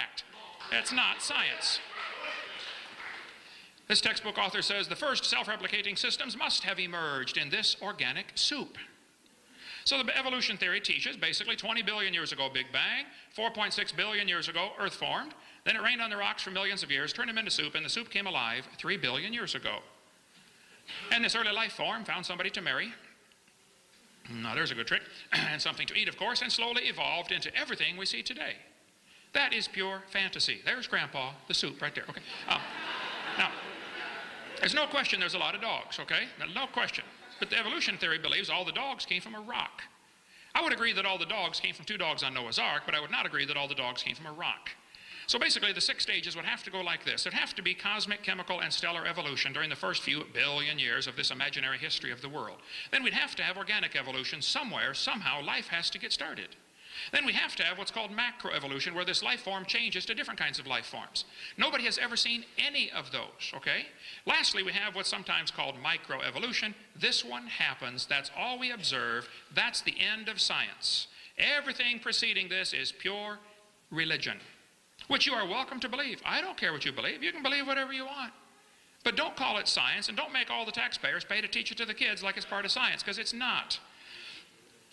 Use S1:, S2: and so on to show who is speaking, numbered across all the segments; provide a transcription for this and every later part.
S1: fact. It's not science. This textbook author says the first self-replicating systems must have emerged in this organic soup. So the evolution theory teaches basically 20 billion years ago Big Bang, 4.6 billion years ago Earth formed, then it rained on the rocks for millions of years, turned them into soup, and the soup came alive 3 billion years ago. And this early life form found somebody to marry. Now there's a good trick. And something to eat, of course, and slowly evolved into everything we see today. That is pure fantasy. There's Grandpa, the soup right there. Okay. Now, there's no question there's a lot of dogs, okay? No question. But the evolution theory believes all the dogs came from a rock. I would agree that all the dogs came from 2 dogs on Noah's Ark, but I would not agree that all the dogs came from a rock. So basically the 6 stages would have to go like this. There'd have to be cosmic, chemical, and stellar evolution during the first few billion years of this imaginary history of the world. Then we'd have to have organic evolution somewhere, somehow life has to get started. Then we have to have what's called macroevolution, where this life form changes to different kinds of life forms. Nobody has ever seen any of those, okay? Lastly, we have what's sometimes called microevolution. This one happens, that's all we observe, that's the end of science. Everything preceding this is pure religion, which you are welcome to believe. I don't care what you believe, you can believe whatever you want. But don't call it science, and don't make all the taxpayers pay to teach it to the kids like it's part of science, because it's not.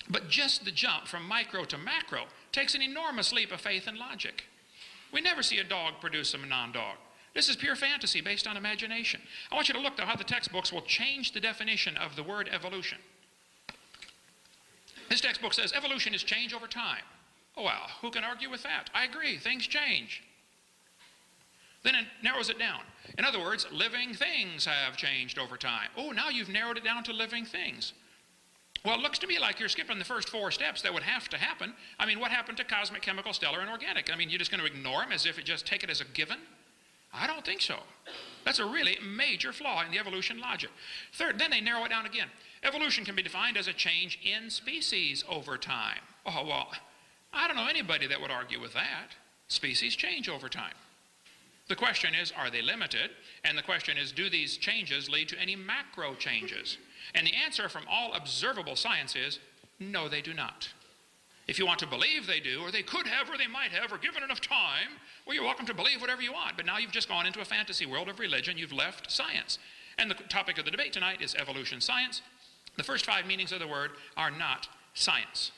S1: But just the jump from micro to macro takes an enormous leap of faith and logic. We never see a dog produce a non-dog. This is pure fantasy based on imagination. I want you to look at how the textbooks will change the definition of the word evolution. This textbook says evolution is change over time. Oh, well, who can argue with that? I agree, things change. Then it narrows it down. In other words, living things have changed over time. Oh, now you've narrowed it down to living things. Well, it looks to me like you're skipping the first 4 steps that would have to happen. I mean, what happened to cosmic, chemical, stellar, and organic? I mean, you're just going to ignore them as if just take it as a given? I don't think so. That's a really major flaw in the evolution logic. Third, then they narrow it down again. Evolution can be defined as a change in species over time. Oh, well, I don't know anybody that would argue with that. Species change over time. The question is, are they limited? And the question is, do these changes lead to any macro changes? And the answer from all observable science is, no, they do not. If you want to believe they do, or they could have, or they might have, or given enough time, well, you're welcome to believe whatever you want. But now you've just gone into a fantasy world of religion. You've left science. And the topic of the debate tonight is evolution science. The first 5 meanings of the word are not science.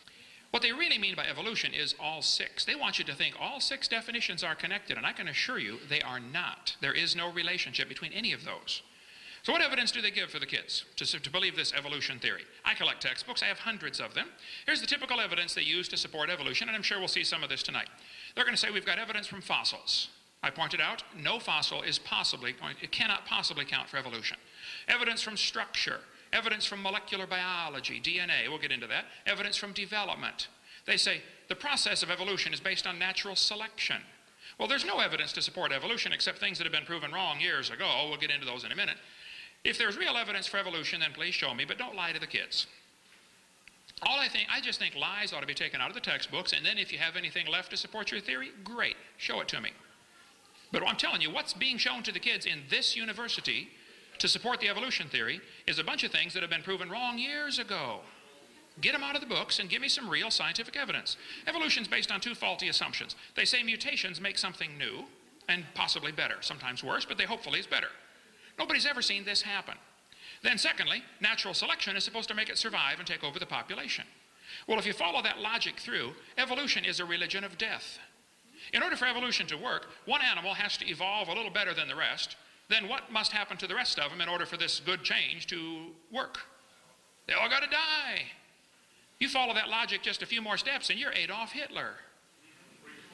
S1: What they really mean by evolution is all 6. They want you to think all 6 definitions are connected, and I can assure you they are not. There is no relationship between any of those. So what evidence do they give for the kids to believe this evolution theory? I collect textbooks. I have hundreds of them. Here's the typical evidence they use to support evolution, and I'm sure we'll see some of this tonight. They're going to say we've got evidence from fossils. I pointed out no fossil is it cannot possibly count for evolution. Evidence from structure. Evidence from molecular biology, DNA, we'll get into that. Evidence from development. They say the process of evolution is based on natural selection. Well, there's no evidence to support evolution except things that have been proven wrong years ago. We'll get into those in a minute. If there's real evidence for evolution, then please show me, but don't lie to the kids. I just think lies ought to be taken out of the textbooks, and then if you have anything left to support your theory, great, show it to me. But I'm telling you, what's being shown to the kids in this university to support the evolution theory is a bunch of things that have been proven wrong years ago. Get them out of the books and give me some real scientific evidence. Evolution's based on 2 faulty assumptions. They say mutations make something new, and possibly better, sometimes worse, but hopefully it's better. Nobody's ever seen this happen. Then secondly, natural selection is supposed to make it survive and take over the population. Well, if you follow that logic through, evolution is a religion of death. In order for evolution to work, one animal has to evolve a little better than the rest. Then what must happen to the rest of them in order for this good change to work? They all got to die. You follow that logic just a few more steps and you're Adolf Hitler.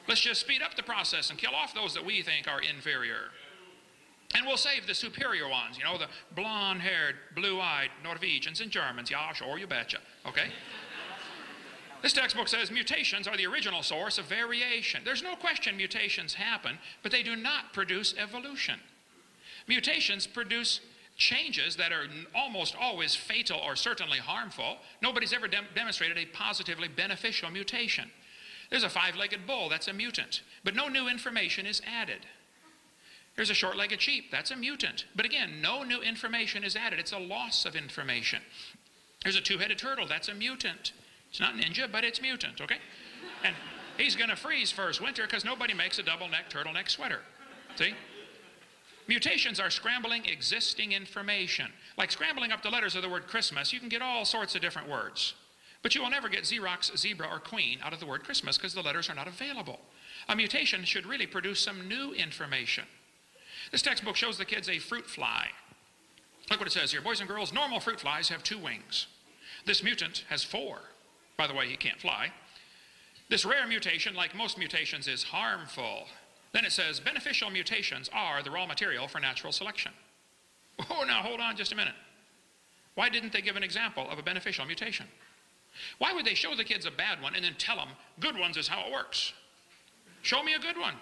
S1: Let's just speed up the process and kill off those that we think are inferior. And we'll save the superior ones, you know, the blonde-haired, blue-eyed Norwegians and Germans. Yeah, sure, you betcha, okay? This textbook says mutations are the original source of variation. There's no question mutations happen, but they do not produce evolution. Mutations produce changes that are almost always fatal or certainly harmful. Nobody's ever demonstrated a positively beneficial mutation. There's a 5-legged bull, that's a mutant, but no new information is added. There's a short-legged sheep, that's a mutant. But again, no new information is added. It's a loss of information. There's a 2-headed turtle, that's a mutant. It's not ninja, but it's mutant, okay? And He's going to freeze first winter because nobody makes a double-neck turtleneck sweater. See? Mutations are scrambling existing information. Like scrambling up the letters of the word Christmas, you can get all sorts of different words. But you will never get Xerox, zebra, or queen out of the word Christmas because the letters are not available. A mutation should really produce some new information. This textbook shows the kids a fruit fly. Look what it says here. Boys and girls, normal fruit flies have 2 wings. This mutant has 4. By the way, he can't fly. This rare mutation, like most mutations, is harmful. Then it says, beneficial mutations are the raw material for natural selection. Oh, now hold on just a minute. Why didn't they give an example of a beneficial mutation? Why would they show the kids a bad one and then tell them, good ones is how it works? Show me a good one.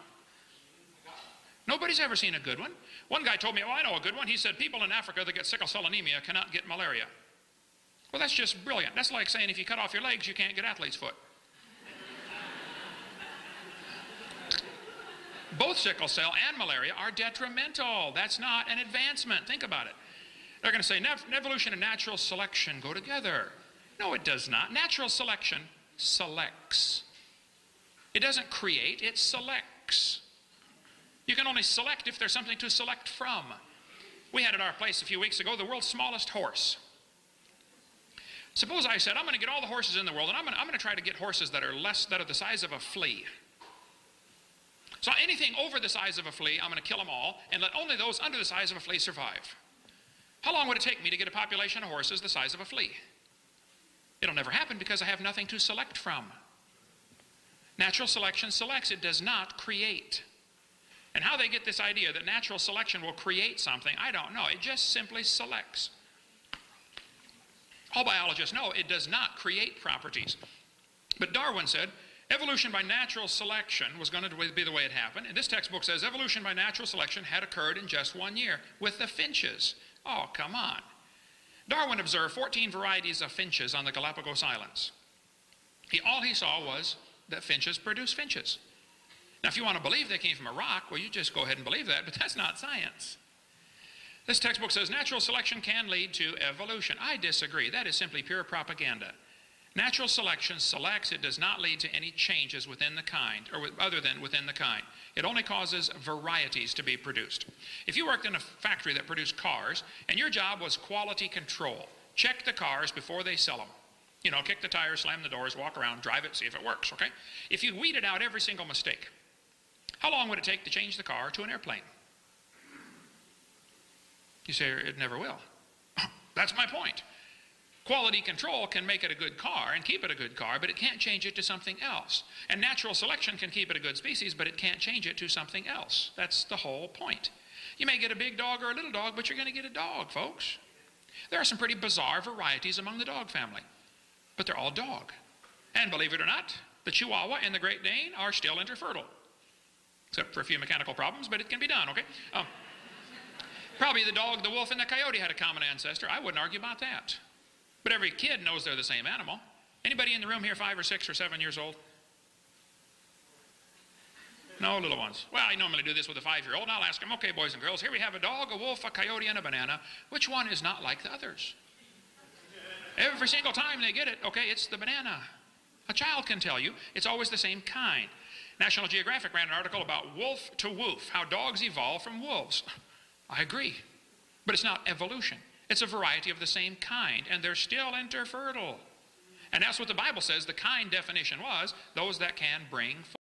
S1: Nobody's ever seen a good one. One guy told me, oh, I know a good one. He said, people in Africa that get sickle cell anemia cannot get malaria. Well, that's just brilliant. That's like saying if you cut off your legs, you can't get athlete's foot. Both sickle cell and malaria are detrimental. That's not an advancement. Think about it. They're going to say evolution and natural selection go together. No, it does not. Natural selection selects. It doesn't create, it selects. You can only select if there's something to select from. We had at our place a few weeks ago the world's smallest horse. Suppose I said, I'm going to get all the horses in the world, and I'm going to try to get horses that are the size of a flea. So anything over the size of a flea, I'm going to kill them all, and let only those under the size of a flea survive. How long would it take me to get a population of horses the size of a flea? It'll never happen because I have nothing to select from. Natural selection selects, it does not create. And how they get this idea that natural selection will create something, I don't know. It just simply selects. All biologists know it does not create properties. But Darwin said, evolution by natural selection was going to be the way it happened. And this textbook says evolution by natural selection had occurred in just 1 year with the finches. Oh, come on. Darwin observed 14 varieties of finches on the Galapagos Islands. All he saw was that finches produce finches. Now, if you want to believe they came from a rock, well, you just go ahead and believe that, but that's not science. This textbook says natural selection can lead to evolution. I disagree. That is simply pure propaganda. Natural selection selects, it does not lead to any changes within the kind, or other than within the kind. It only causes varieties to be produced. If you worked in a factory that produced cars, and your job was quality control, check the cars before they sell them. You know, kick the tires, slam the doors, walk around, drive it, see if it works, okay? If you weeded out every single mistake, how long would it take to change the car to an airplane? You say, it never will. That's my point. Quality control can make it a good car and keep it a good car, but it can't change it to something else. And natural selection can keep it a good species, but it can't change it to something else. That's the whole point. You may get a big dog or a little dog, but you're going to get a dog, folks. There are some pretty bizarre varieties among the dog family, but they're all dog. And believe it or not, the Chihuahua and the Great Dane are still interfertile. Except for a few mechanical problems, but it can be done, okay? Probably the dog, the wolf, and the coyote had a common ancestor. I wouldn't argue about that. But every kid knows they're the same animal. Anybody in the room here 5 or 6 or 7 years old? No, little ones. Well, I normally do this with a 5-year-old, and I'll ask them, okay, boys and girls, here we have a dog, a wolf, a coyote, and a banana. Which one is not like the others? Every single time they get it, okay, it's the banana. A child can tell you it's always the same kind. National Geographic ran an article about wolf to woof, how dogs evolve from wolves. I agree, but it's not evolution. It's a variety of the same kind, and they're still interfertile. And that's what the Bible says the kind definition was, those that can bring forth.